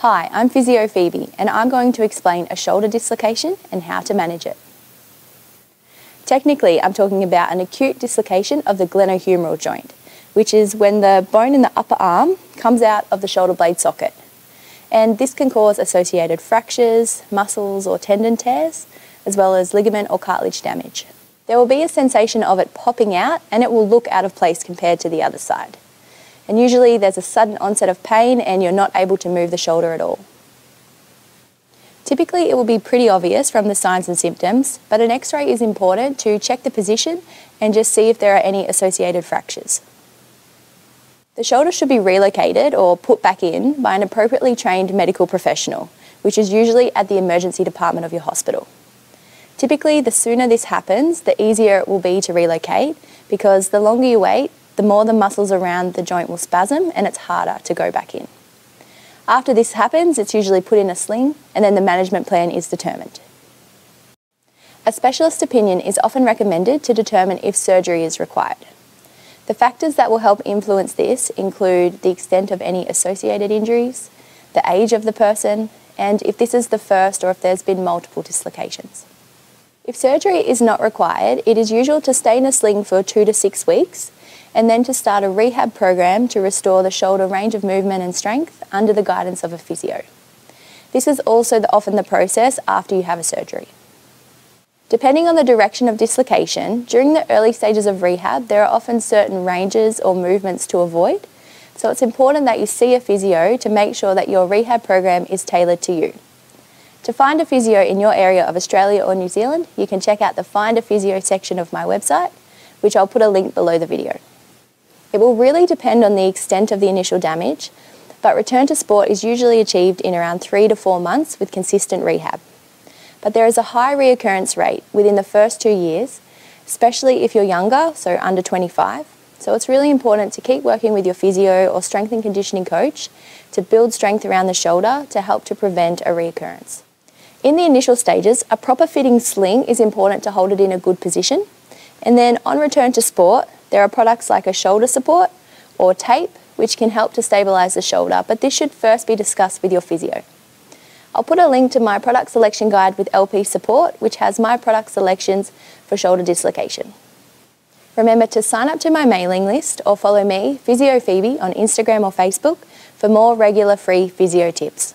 Hi, I'm Physio Phebe and I'm going to explain a shoulder dislocation and how to manage it. Technically, I'm talking about an acute dislocation of the glenohumeral joint, which is when the bone in the upper arm comes out of the shoulder blade socket. And this can cause associated fractures, muscles or tendon tears, as well as ligament or cartilage damage. There will be a sensation of it popping out and it will look out of place compared to the other side. And usually there's a sudden onset of pain and you're not able to move the shoulder at all. Typically it will be pretty obvious from the signs and symptoms, but an X-ray is important to check the position and just see if there are any associated fractures. The shoulder should be relocated or put back in by an appropriately trained medical professional, which is usually at the emergency department of your hospital. Typically, the sooner this happens, the easier it will be to relocate, because the longer you wait, the more the muscles around the joint will spasm and it's harder to go back in. After this happens, it's usually put in a sling and then the management plan is determined. A specialist opinion is often recommended to determine if surgery is required. The factors that will help influence this include the extent of any associated injuries, the age of the person, and if this is the first or if there's been multiple dislocations. If surgery is not required, it is usual to stay in a sling for 2 to 6 weeks and then to start a rehab program to restore the shoulder range of movement and strength under the guidance of a physio. This is also often the process after you have a surgery. Depending on the direction of dislocation, during the early stages of rehab, there are often certain ranges or movements to avoid, so it's important that you see a physio to make sure that your rehab program is tailored to you. To find a physio in your area of Australia or New Zealand, you can check out the Find a Physio section of my website, which I'll put a link below the video. It will really depend on the extent of the initial damage, but return to sport is usually achieved in around 3 to 4 months with consistent rehab. But there is a high reoccurrence rate within the first 2 years, especially if you're younger, so under 25. So it's really important to keep working with your physio or strength and conditioning coach to build strength around the shoulder to help to prevent a reoccurrence. In the initial stages, a proper fitting sling is important to hold it in a good position. And then on return to sport, there are products like a shoulder support or tape, which can help to stabilise the shoulder, but this should first be discussed with your physio. I'll put a link to my product selection guide with LP support, which has my product selections for shoulder dislocation. Remember to sign up to my mailing list or follow me, Physio Phebe, on Instagram or Facebook for more regular free physio tips.